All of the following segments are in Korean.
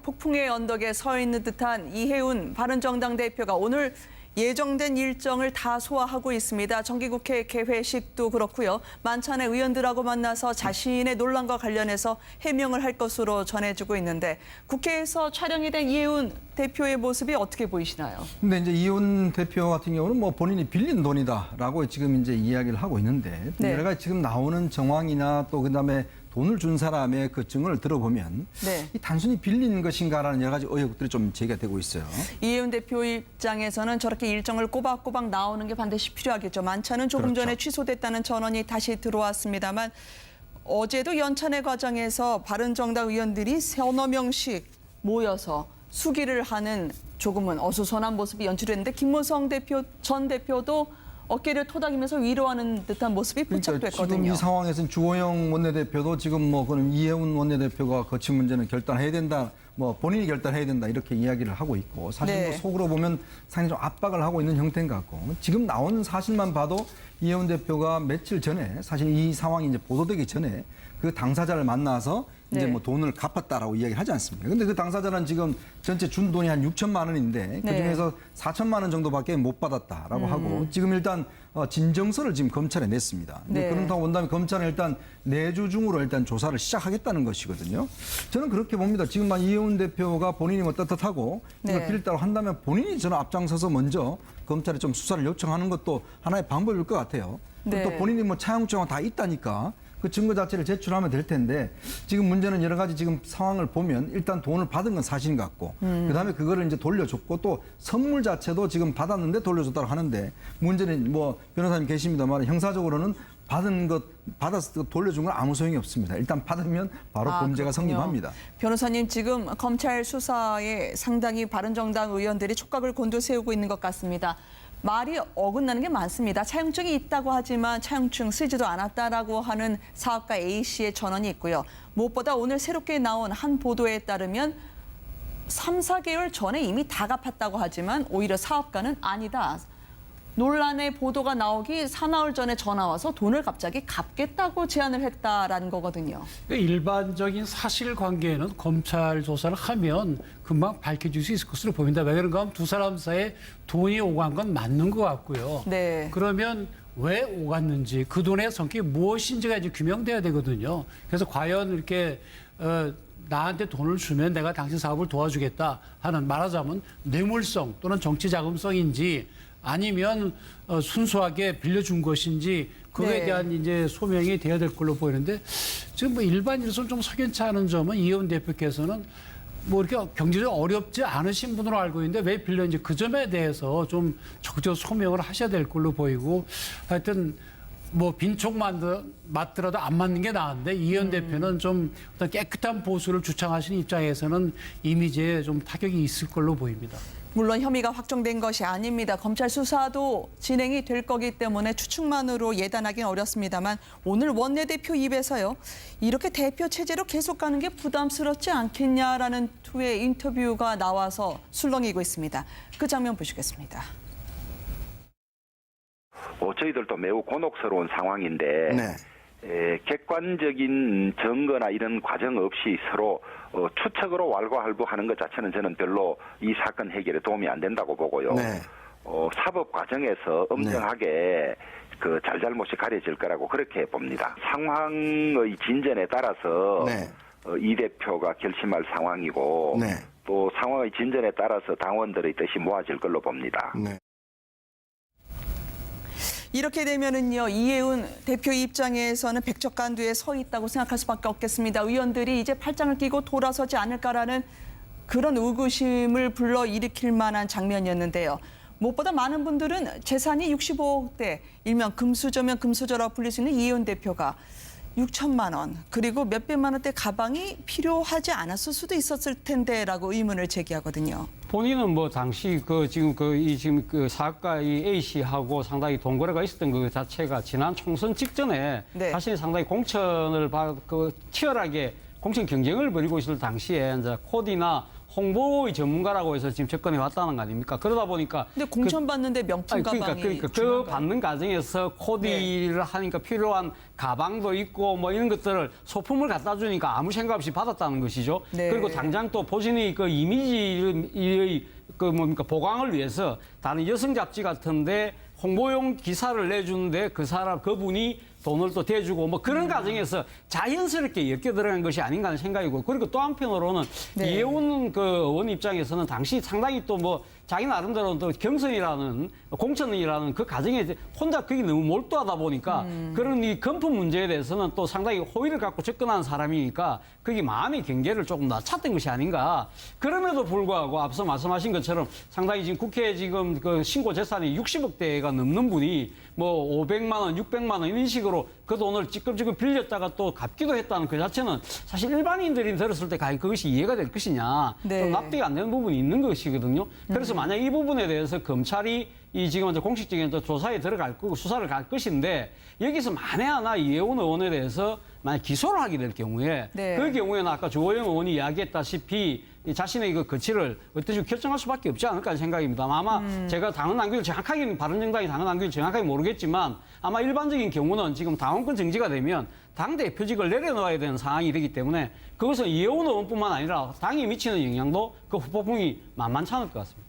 폭풍의 언덕에 서 있는 듯한 이해운 바른정당 대표가 오늘 예정된 일정을 다 소화하고 있습니다. 정기국회 개회식도 그렇고요. 만찬의 의원들하고 만나서 자신의 논란과 관련해서 해명을 할 것으로 전해지고 있는데 국회에서 촬영이 된 이해운 대표의 모습이 어떻게 보이시나요? 근데 이제 이해운 대표 같은 경우는 뭐 본인이 빌린 돈이다라고 지금 이제 이야기를 하고 있는데 네. 여러 가지 지금 나오는 정황이나 또 그다음에 돈을 준 사람의 그 증언을 들어보면 네. 이 단순히 빌린 것인가라는 여러 가지 의혹들이 좀 제기가 되고 있어요. 이해운 대표 입장에서는 저렇게 일정을 꼬박꼬박 나오는 게 반드시 필요하겠죠. 만찬은 조금 그렇죠. 전에 취소됐다는 전원이 다시 들어왔습니다만 어제도 연찬회 과정에서 바른정당 의원들이 서너 명씩 모여서 수기를 하는 조금은 어수선한 모습이 연출됐는데 김무성 전 대표도 어깨를 토닥이면서 위로하는 듯한 모습이 포착됐거든요. 지금 이 상황에서는 주호영 원내대표도 지금 뭐 그런 이해운 원내대표가 거친 문제는 결단해야 된다, 뭐 본인이 결단해야 된다 이렇게 이야기를 하고 있고 사실 네. 뭐 속으로 보면 상당히 좀 압박을 하고 있는 형태인 것 같고 지금 나오는 사실만 봐도 이해운 대표가 며칠 전에 사실 이 상황이 이제 보도되기 전에 그 당사자를 만나서 이제 네. 뭐 돈을 갚았다라고 이야기를 하지 않습니까? 근데 그 당사자는 지금 전체 준 돈이 한 6천만 원인데 그 중에서 4천만 원 정도밖에 못 받았다라고 하고 지금 일단 진정서를 지금 검찰에 냈습니다. 네. 그렇다고 본다면 검찰은 일단 내주 중으로 일단 조사를 시작하겠다는 것이거든요. 저는 그렇게 봅니다. 지금 이해운 대표가 본인이 뭐 떳떳하고 이걸 네. 빌렸다고 한다면 본인이 저는 앞장서서 먼저 검찰에 좀 수사를 요청하는 것도 하나의 방법일 것 같아요. 네. 또 본인이 뭐 차용증은 다 있다니까 그 증거 자체를 제출하면 될 텐데 지금 문제는 여러 가지 지금 상황을 보면 일단 돈을 받은 건 사실인 것 같고 그다음에 그거를 이제 돌려줬고 또 선물 자체도 지금 받았는데 돌려줬다고 하는데 문제는 뭐 변호사님 계십니다만 형사적으로는 받아서 돌려준 건 아무 소용이 없습니다. 일단 받으면 바로 범죄가 그렇군요. 성립합니다. 변호사님 지금 검찰 수사에 상당히 바른정당 의원들이 촉각을 곤두세우고 있는 것 같습니다. 말이 어긋나는 게 많습니다. 차용증이 있다고 하지만 차용증 쓰지도 않았다라고 하는 사업가 A씨의 전원이 있고요. 무엇보다 오늘 새롭게 나온 한 보도에 따르면 3, 4개월 전에 이미 다 갚았다고 하지만 오히려 사업가는 아니다. 논란의 보도가 나오기 사나흘 전에 전화 와서 돈을 갑자기 갚겠다고 제안을 했다라는 거거든요. 일반적인 사실관계는 검찰 조사를 하면 금방 밝혀질 수 있을 것으로 보입니다. 왜 그런가 하면 두 사람 사이에 돈이 오간 건 맞는 것 같고요. 네. 그러면 왜 오갔는지 그 돈의 성격이 무엇인지가 이제 규명돼야 되거든요. 그래서 과연 이렇게 나한테 돈을 주면 내가 당신 사업을 도와주겠다 하는 말하자면 뇌물성 또는 정치자금성인지 아니면 순수하게 빌려준 것인지 그거에 네. 대한 이제 소명이 돼야 될 걸로 보이는데 지금 뭐 일반인으로서는 좀 석연치 않은 점은 이해운 대표께서는 뭐 이렇게 경제적으로 어렵지 않으신 분으로 알고 있는데 왜 빌렸는지 그 점에 대해서 좀 적극적으로 소명을 하셔야 될 걸로 보이고 하여튼 뭐 빈촉 맞더라도 안 맞는 게 나은데 이해운 대표는 좀 어떤 깨끗한 보수를 주창하시는 입장에서는 이미지에 좀 타격이 있을 걸로 보입니다. 물론 혐의가 확정된 것이 아닙니다. 검찰 수사도 진행이 될 거기 때문에 추측만으로 예단하기는 어렵습니다만 오늘 원내대표 입에서요. 이렇게 대표 체제로 계속 가는 게 부담스럽지 않겠냐라는 투의 인터뷰가 나와서 술렁이고 있습니다. 그 장면 보시겠습니다. 저희들도 매우 곤혹스러운 상황인데 네. 객관적인 증거나 이런 과정 없이 서로 추측으로 왈가왈부하는 것 자체는 저는 별로 이 사건 해결에 도움이 안 된다고 보고요. 네. 사법 과정에서 엄정하게 그 잘잘못이 가려질 거라고 그렇게 봅니다. 상황의 진전에 따라서 네. 이 대표가 결심할 상황이고 네. 또 상황의 진전에 따라서 당원들의 뜻이 모아질 걸로 봅니다. 네. 이렇게 되면은요, 이해운 대표 입장에서는 백척간두에 서 있다고 생각할 수밖에 없겠습니다. 의원들이 이제 팔짱을 끼고 돌아서지 않을까라는 그런 의구심을 불러일으킬 만한 장면이었는데요. 무엇보다 많은 분들은 재산이 65억대, 일명 금수저면 금수저라고 불릴 수 있는 이해운 대표가 6천만 원, 그리고 몇백만 원대 가방이 필요하지 않았을 수도 있었을 텐데라고 의문을 제기하거든요. 본인은 뭐 당시 지금 사업가 이 A 씨하고 상당히 동거래가 있었던 그 자체가 지난 총선 직전에 네. 자신이 상당히 공천을 치열하게 공천 경쟁을 벌이고 있을 당시에 이제 코디나 홍보의 전문가라고 해서 지금 접근해 왔다는 거 아닙니까? 그러다 보니까 근데 공천 받는데 명품 가방이 그러니까 그 중요한 거예요? 받는 과정에서 코디를 하니까 필요한 가방도 있고 뭐 이런 것들을 소품을 갖다 주니까 아무 생각 없이 받았다는 것이죠. 네. 그리고 당장 또 본인의 그 이미지의 그 뭡니까 보강을 위해서 다른 여성 잡지 같은데 홍보용 기사를 내주는데 그분이 돈을 또 대주고 뭐 그런 과정에서 자연스럽게 엮여 들어간 것이 아닌가 하는 생각이고, 그리고 또 한편으로는 네. 이해운 그 의원 입장에서는 당시 상당히 또 뭐 자기 나름대로 또 경선이라는 공천이라는 그 과정에 혼자 거기 너무 몰두하다 보니까 그런 이 금품 문제에 대해서는 또 상당히 호의를 갖고 접근하는 사람이니까 거기 마음의 경계를 조금 낮췄던 것이 아닌가. 그럼에도 불구하고 앞서 말씀하신 것처럼 상당히 지금 국회에 지금 그 신고 재산이 60억대가 넘는 분이 뭐 500만 원, 600만 원 이런 식으로 그 돈을 찌끔찌끔 빌렸다가 또 갚기도 했다는 그 자체는 사실 일반인들이 들었을 때 과연 그것이 이해가 될 것이냐, 네. 좀 납득이 안 되는 부분이 있는 것이거든요. 그래서 만약 이 부분에 대해서 검찰이 이 지금 이제 공식적인 조사에 들어갈 거고 수사를 갈 것인데 여기서 만에 하나 이해운 의원에 대해서 만약 기소를 하게 될 경우에 네. 그 경우에는 아까 조호영 의원이 이야기했다시피 이 자신의 그 거취를 어떤 식으로 결정할 수밖에 없지 않을까 하는 생각입니다. 아마 제가 당헌 당규를 정확하게 바른정당이 당헌 당규를 정확하게 모르겠지만 아마 일반적인 경우는 지금 당원권 정지가 되면 당 대표직을 내려놓아야 되는 상황이 되기 때문에 그것은 이해운 의원뿐만 아니라 당에 미치는 영향도 그 후폭풍이 만만치 않을 것 같습니다.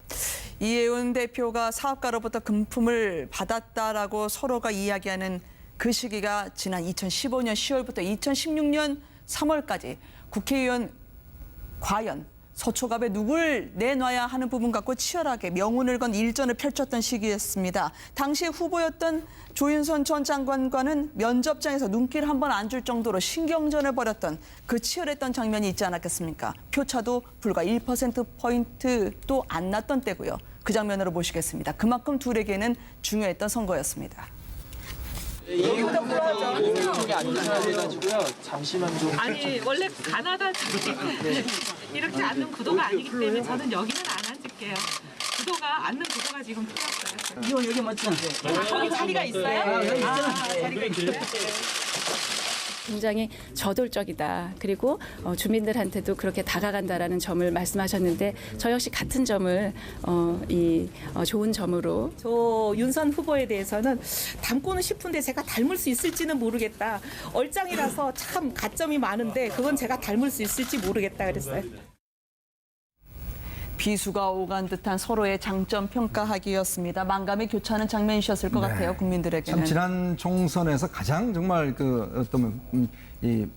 이해운 대표가 사업가로부터 금품을 받았다라고 서로가 이야기하는 그 시기가 지난 2015년 10월부터 2016년 3월까지 국회의원 과연 서초갑에 누굴 내놔야 하는 부분 갖고 치열하게 명운을 건 일전을 펼쳤던 시기였습니다. 당시 후보였던 조윤선 전 장관과는 면접장에서 눈길 한 번 안 줄 정도로 신경전을 벌였던 그 치열했던 장면이 있지 않았겠습니까? 표차도 불과 1%포인트도 안 났던 때고요. 그 장면으로 보시겠습니다. 그만큼 둘에게는 중요했던 선거였습니다. 아니 원래 가나다 주식은 이렇게 앉는 구도가 아니기 때문에 저는 여기는 안 앉을게요. 구도가 앉는 구도가 지금 틀렸어요. 이거 여기 맞죠? 거기 자리가 있어요? 자리가 있어요. 굉장히 저돌적이다. 그리고 주민들한테도 그렇게 다가간다라는 점을 말씀하셨는데 저 역시 같은 점을 좋은 점으로 윤선 후보에 대해서는 닮고는 싶은데 제가 닮을 수 있을지는 모르겠다. 얼짱이라서 참 가점이 많은데 그건 제가 닮을 수 있을지 모르겠다 그랬어요. 비수가 오간 듯한 서로의 장점 평가하기였습니다. 만감의 교차하는 장면이셨을 것 같아요, 국민들에게는. 참 지난 총선에서 가장 정말 그 어떤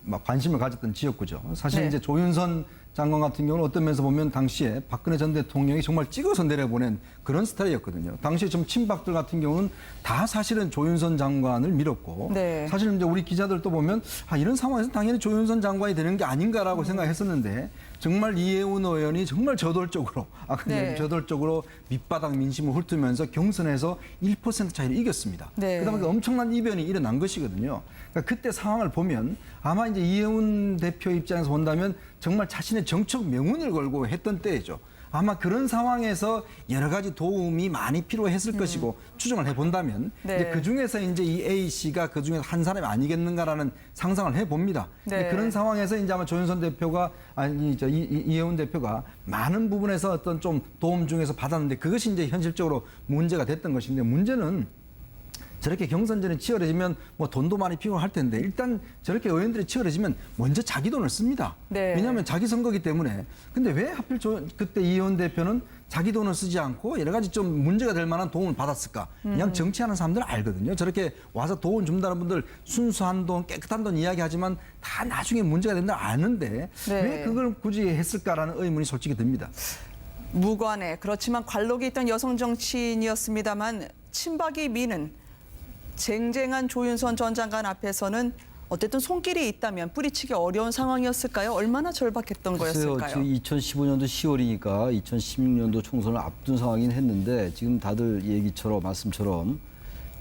막 관심을 가졌던 지역구죠. 사실 네. 이제 조윤선 장관 같은 경우는 어떤 면에서 보면 당시에 박근혜 전 대통령이 정말 찍어서 내려보낸 그런 스타일이었거든요. 당시에 좀 친박들 같은 경우는 다 사실은 조윤선 장관을 밀었고 네. 사실 이제 우리 기자들도 보면 이런 상황에서 당연히 조윤선 장관이 되는 게 아닌가라고 생각했었는데 정말 이해운 의원이 정말 저돌적으로 네. 저돌적으로 밑바닥 민심을 훑으면서 경선에서 1% 차이를 이겼습니다. 네. 그다음에 엄청난 이변이 일어난 것이거든요. 그러니까 그때 상황을 보면 아마 이제 이해운 대표 입장에서 본다면 정말 자신의 정책 명운을 걸고 했던 때죠. 아마 그런 상황에서 여러 가지 도움이 많이 필요했을 것이고 추정을 해본다면 네. 이제 그 중에서 이제 이 A 씨가 그 중에서 한 사람이 아니겠는가라는 상상을 해봅니다. 네. 그런 상황에서 이제 아마 조윤선 대표가 이해운 대표가 많은 부분에서 어떤 좀 도움 중에서 받았는데 그것이 이제 현실적으로 문제가 됐던 것인데 문제는 저렇게 경선전이 치열해지면 뭐 돈도 많이 필요할 텐데 일단 저렇게 의원들이 치열해지면 먼저 자기 돈을 씁니다. 네. 왜냐하면 자기 선거기 때문에. 근데 왜 하필 그때 이해원 대표는 자기 돈을 쓰지 않고 여러 가지 좀 문제가 될 만한 도움을 받았을까? 그냥 정치하는 사람들은 알거든요. 저렇게 와서 도움 준다는 분들 순수한 돈, 깨끗한 돈 이야기하지만 다 나중에 문제가 된다 아는데 네. 왜 그걸 굳이 했을까라는 의문이 솔직히 듭니다. 무관해 그렇지만 관록이 있던 여성 정치인이었습니다만 친박이 미는 쟁쟁한 조윤선 전 장관 앞에서는 어쨌든 손길이 있다면 뿌리치기 어려운 상황이었을까요? 얼마나 절박했던 거였을까요? 지금 2015년도 10월이니까 2016년도 총선을 앞둔 상황이긴 했는데 지금 다들 얘기처럼 말씀처럼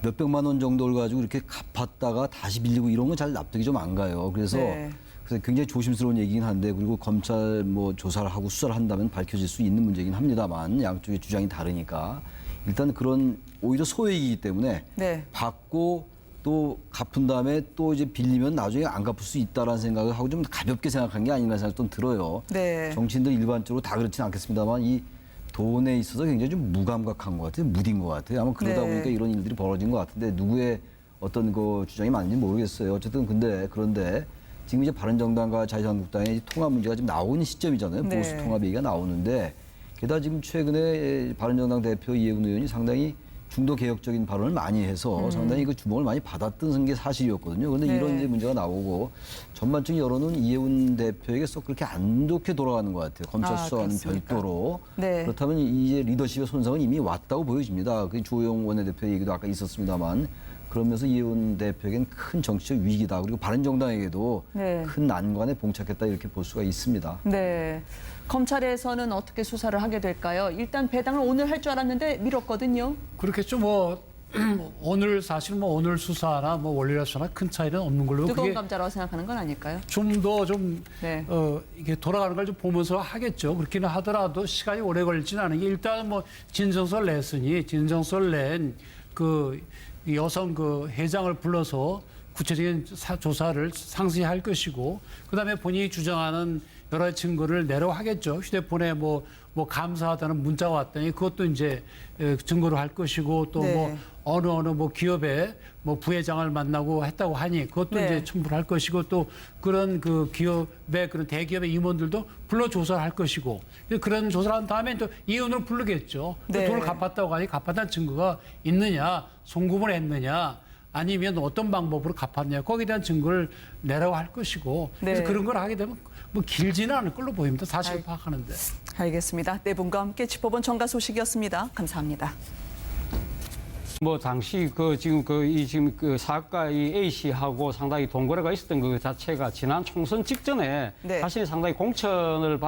몇백만 원 정도를 가지고 이렇게 갚았다가 다시 빌리고 이런 건 잘 납득이 좀 안 가요. 그래서 네. 굉장히 조심스러운 얘기긴 한데 그리고 검찰 뭐 조사를 하고 수사를 한다면 밝혀질 수 있는 문제긴 합니다만 양쪽의 주장이 다르니까 일단 그런 오히려 소액이기 때문에 네. 받고 또 갚은 다음에 또 이제 빌리면 나중에 안 갚을 수 있다라는 생각을 하고 좀 가볍게 생각한 게 아닌가 생각이 좀 들어요. 네. 정치인들 일반적으로 다 그렇지는 않겠습니다만 이 돈에 있어서 굉장히 좀 무감각한 것 같아요. 무딘 것 같아요. 아마 그러다 네. 보니까 이런 일들이 벌어진 것 같은데 누구의 어떤 그 주장이 맞는지 모르겠어요. 어쨌든 그런데 지금 이제 바른정당과 자유한국당의 통합 문제가 지금 나오는 시점이잖아요. 네. 보수 통합 얘기가 나오는데 게다가 지금 최근에 바른정당 대표 이해운 의원이 상당히 중도 개혁적인 발언을 많이 해서 상당히 그 주목을 많이 받았던 게 사실이었거든요. 그런데 네. 이런 이제 문제가 나오고 전반적인 여론은 이해운 대표에게 썩 그렇게 안 좋게 돌아가는 것 같아요. 검찰 수사와는 그렇습니까? 별도로. 네. 그렇다면 이제 리더십의 손상은 이미 왔다고 보여집니다. 그 주호영 원내대표 얘기도 아까 있었습니다만 그러면서 이해운 대표에겐 큰 정치적 위기다. 그리고 바른정당에게도 네. 큰 난관에 봉착했다 이렇게 볼 수가 있습니다. 네. 검찰에서는 어떻게 수사를 하게 될까요? 일단 배당을 오늘 할 줄 알았는데 미뤘거든요. 그렇겠죠. 뭐 오늘 사실 뭐 오늘 수사나 뭐 원리라 수사나 큰 차이는 없는 걸로 뜨거운 그게 감자라고 생각하는 건 아닐까요? 좀 더 좀 네. 이게 돌아가는 걸 좀 보면서 하겠죠. 그렇기는 하더라도 시간이 오래 걸리지는 않은 게 일단 뭐 진정서를 냈으니 진정서를 낸 그 여성 그 회장을 불러서 구체적인 조사를 상세히 할 것이고 그다음에 본인이 주장하는 여러 가지 증거를 내라고 하겠죠. 휴대폰에 뭐 감사하다는 문자가 왔더니 그것도 이제 증거로 할 것이고 또 뭐 네. 어느 뭐 기업의 뭐 부회장을 만나고 했다고 하니 그것도 네. 이제 첨부를 할 것이고 또 그런 그 기업의 그런 대기업의 임원들도 불러 조사를 할 것이고 그런 조사를 한 다음에 또 이혼을 부르겠죠. 네. 돈을 갚았다고 하니 갚았다는 증거가 있느냐, 송금을 했느냐. 아니면 어떤 방법으로 갚았냐 거기에 대한 증거를 내라고 할 것이고 그래서 네. 그런 걸 하게 되면 뭐 길지는 않을 걸로 보입니다. 사실 파악하는데. 알겠습니다. 네 분과 함께 짚어본 정가 소식이었습니다. 감사합니다. 뭐 당시 지금 그 사학과 이 A 씨하고 상당히 돈 거래가 있었던 그 자체가 지난 총선 직전에 네. 사실 상당히 공천을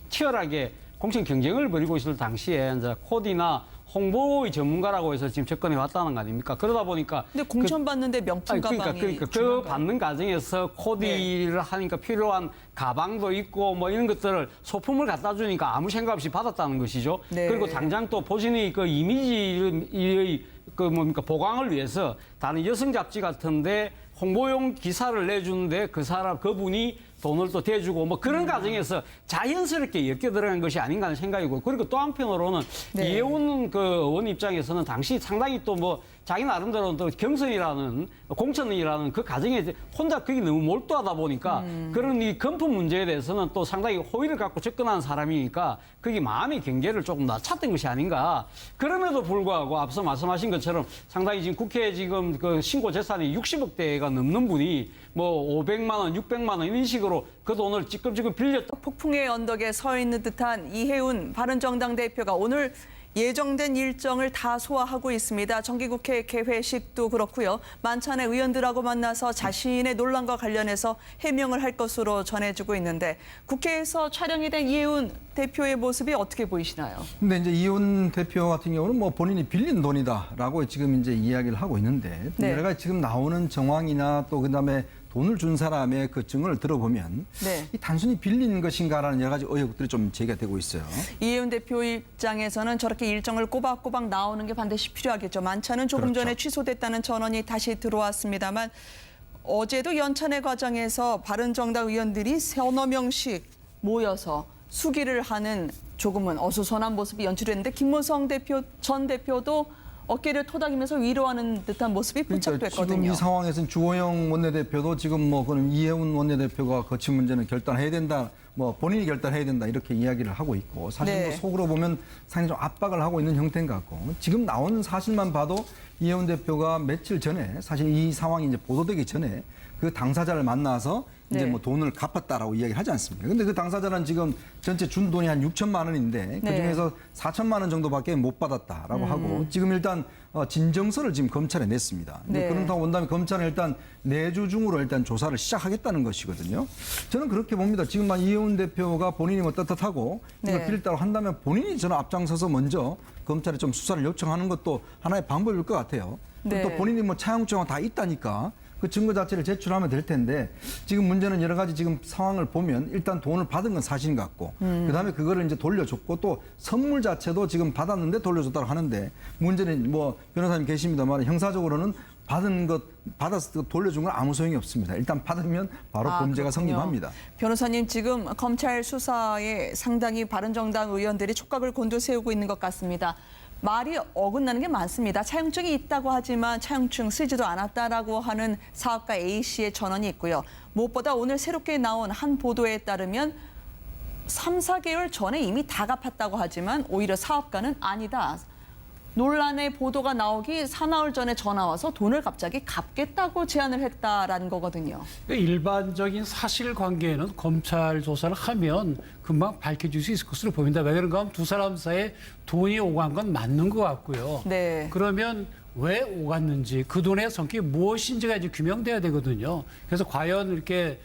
치열하게 공천 경쟁을 벌이고 있을 당시에 이제 코디나 홍보의 전문가라고 해서 지금 접근해 왔다는 거 아닙니까? 그러다 보니까 근데 공천 받는데 명품 가방이 그러니까 그 중요한가요? 받는 과정에서 코디를 하니까 필요한 가방도 있고 뭐 이런 것들을 소품을 갖다 주니까 아무 생각 없이 받았다는 것이죠. 네. 그리고 당장 또 본인의 그 이미지의 보강을 위해서 다른 여성 잡지 같은데 홍보용 기사를 내주는데 그분이 돈을 또 대주고 뭐 그런 과정에서 자연스럽게 엮여 들어간 것이 아닌가 하는 생각이고 그리고 또 한편으로는 네. 이해운 그 의원 입장에서는 당시 상당히 또 뭐 자기 나름대로 또 경선이라는 공천이라는 그 과정에 혼자 그게 너무 몰두하다 보니까 그런 이 금품 문제에 대해서는 또 상당히 호의를 갖고 접근하는 사람이니까 그게 마음의 경계를 조금 낮췄던 것이 아닌가. 그럼에도 불구하고 앞서 말씀하신 것처럼 상당히 지금 국회에 지금 그 신고 재산이 60억대가 넘는 분이 뭐 500만 원, 600만 원 이런 식으로 그 돈을 찌끔찌끔 빌렸다. 폭풍의 언덕에 서 있는 듯한 이해운 바른정당 대표가 오늘 예정된 일정을 다 소화하고 있습니다. 정기국회 개회식도 그렇고요. 만찬의 의원들하고 만나서 자신의 논란과 관련해서 해명을 할 것으로 전해지고 있는데 국회에서 촬영이 된 이해운 대표의 모습이 어떻게 보이시나요? 근데 이제 이해운 대표 같은 경우는 뭐 본인이 빌린 돈이다라고 지금 이제 이야기를 하고 있는데 네. 여러 가지 지금 나오는 정황이나 또 그다음에 돈을 준 사람의 그 증언을 들어보면 네. 이 단순히 빌린 것인가라는 여러 가지 의혹들이 좀 제기가 되고 있어요. 이해운 대표 입장에서는 저렇게 일정을 꼬박꼬박 나오는 게 반드시 필요하겠죠. 만찬은 조금 그렇죠. 전에 취소됐다는 전원이 다시 들어왔습니다만 어제도 연찬회 과정에서 바른정당 의원들이 서너 명씩 모여서 수기를 하는 조금은 어수선한 모습이 연출됐는데 김무성 전 대표도 어깨를 토닥이면서 위로하는 듯한 모습이 그러니까 포착됐거든요. 지금 이 상황에서는 주호영 원내대표도 지금 뭐 그런 이해운 원내대표가 거친 문제는 결단해야 된다. 뭐 본인이 결단해야 된다 이렇게 이야기를 하고 있고 사실 네. 뭐 속으로 보면 상당히 좀 압박을 하고 있는 형태인 것 같고 지금 나오는 사실만 봐도 이해운 대표가 며칠 전에 사실 이 상황이 이제 보도되기 전에 그 당사자를 만나서 이제 네. 뭐 돈을 갚았다라고 이야기를 하지 않습니까? 근데 그 당사자는 지금 전체 준 돈이 한 6천만 원인데 네. 그중에서 4천만 원 정도밖에 못 받았다라고 하고 지금 일단 진정서를 지금 검찰에 냈습니다. 네. 그렇다고 본다면 검찰은 일단 내주 중으로 일단 조사를 시작하겠다는 것이거든요. 저는 그렇게 봅니다. 지금 이해운 대표가 본인이 뭐 떳떳하고 네. 이걸 빌렸다고 한다면 본인이 저는 앞장서서 먼저 검찰에 좀 수사를 요청하는 것도 하나의 방법일 것 같아요. 네. 또 본인이 뭐 차용증이 다 있다니까 그 증거 자체를 제출하면 될 텐데 지금 문제는 여러 가지 지금 상황을 보면 일단 돈을 받은 건 사실 같고 그다음에 그거를 이제 돌려줬고 또 선물 자체도 지금 받았는데 돌려줬다고 하는데 문제는 뭐 변호사님 계십니다만 형사적으로는 받아서 돌려준 건 아무 소용이 없습니다. 일단 받으면 바로 범죄가 그렇군요. 성립합니다. 변호사님, 지금 검찰 수사에 상당히 바른정당 의원들이 촉각을 곤두세우고 있는 것 같습니다. 말이 어긋나는 게 많습니다. 차용증이 있다고 하지만 차용증 쓰지도 않았다라고 하는 사업가 A씨의 전원이 있고요. 무엇보다 오늘 새롭게 나온 한 보도에 따르면 3, 4개월 전에 이미 다 갚았다고 하지만 오히려 사업가는 아니다. 논란의 보도가 나오기 사나흘 전에 전화 와서 돈을 갑자기 갚겠다고 제안을 했다라는 거거든요. 일반적인 사실관계는 검찰 조사를 하면 금방 밝혀질 수 있을 것으로 보입니다. 왜 그런가 하면 두 사람 사이에 돈이 오간 건 맞는 것 같고요. 네. 그러면 왜 오갔는지 그 돈의 성격이 무엇인지가 이제 규명돼야 되거든요. 그래서 과연 이렇게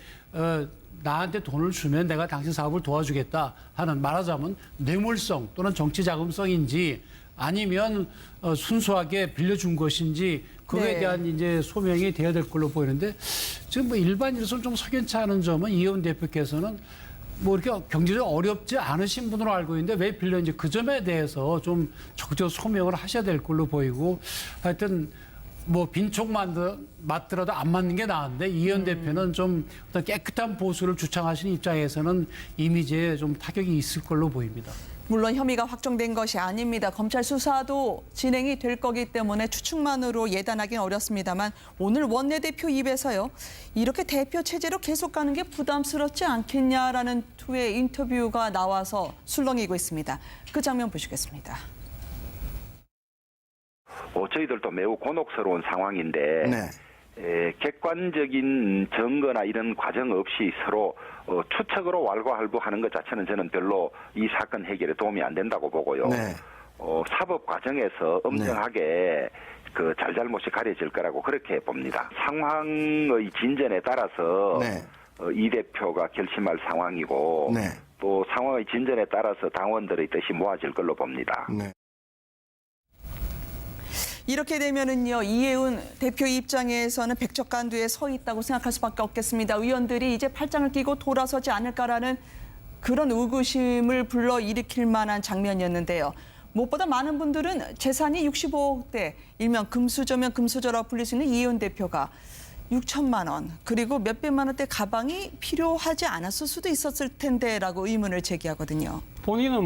나한테 돈을 주면 내가 당신 사업을 도와주겠다 하는, 말하자면 뇌물성 또는 정치자금성인지 아니면 순수하게 빌려준 것인지 그거에 네. 대한 이제 소명이 돼야 될 걸로 보이는데, 지금 뭐 일반인으로서는 좀 석연치 않은 점은 이혜원 대표께서는 뭐 이렇게 경제적으로 어렵지 않으신 분으로 알고 있는데 왜 빌렸는지 그 점에 대해서 좀 적극적으로 소명을 하셔야 될 걸로 보이고, 하여튼 뭐 빈속 맞더라도 안 맞는 게 나은데 이혜원 대표는 좀 어떤 깨끗한 보수를 주창하시는 입장에서는 이미지에 좀 타격이 있을 걸로 보입니다. 물론 혐의가 확정된 것이 아닙니다. 검찰 수사도 진행이 될 거기 때문에 추측만으로 예단하기는 어렵습니다만 오늘 원내대표 입에서요. 이렇게 대표 체제로 계속 가는 게 부담스럽지 않겠냐라는 투의 인터뷰가 나와서 술렁이고 있습니다. 그 장면 보시겠습니다. 저희들도 매우 곤혹스러운 상황인데 객관적인 증거나 이런 과정 없이 서로 추측으로 왈가왈부하는 것 자체는 저는 별로 이 사건 해결에 도움이 안 된다고 보고요. 사법 과정에서 엄정하게 그 잘잘못이 가려질 거라고 그렇게 봅니다. 상황의 진전에 따라서 이 대표가 결심할 상황이고 또 상황의 진전에 따라서 당원들의 뜻이 모아질 걸로 봅니다. 이렇게 되면은요, 이혜훈 대표 입장에서는 백척간두에 서 있다고 생각할 수밖에 없겠습니다. 의원들이 이제 팔짱을 끼고 돌아서지 않을까라는 그런 의구심을 불러일으킬 만한 장면이었는데요. 무엇보다 많은 분들은 재산이 65억대, 일명 금수저면 금수저라고 불릴 수 있는 이혜훈 대표가 6천만 원, 그리고 몇백만 원대 가방이 필요하지 않았을 수도 있었을 텐데라고 의문을 제기하거든요. 본인은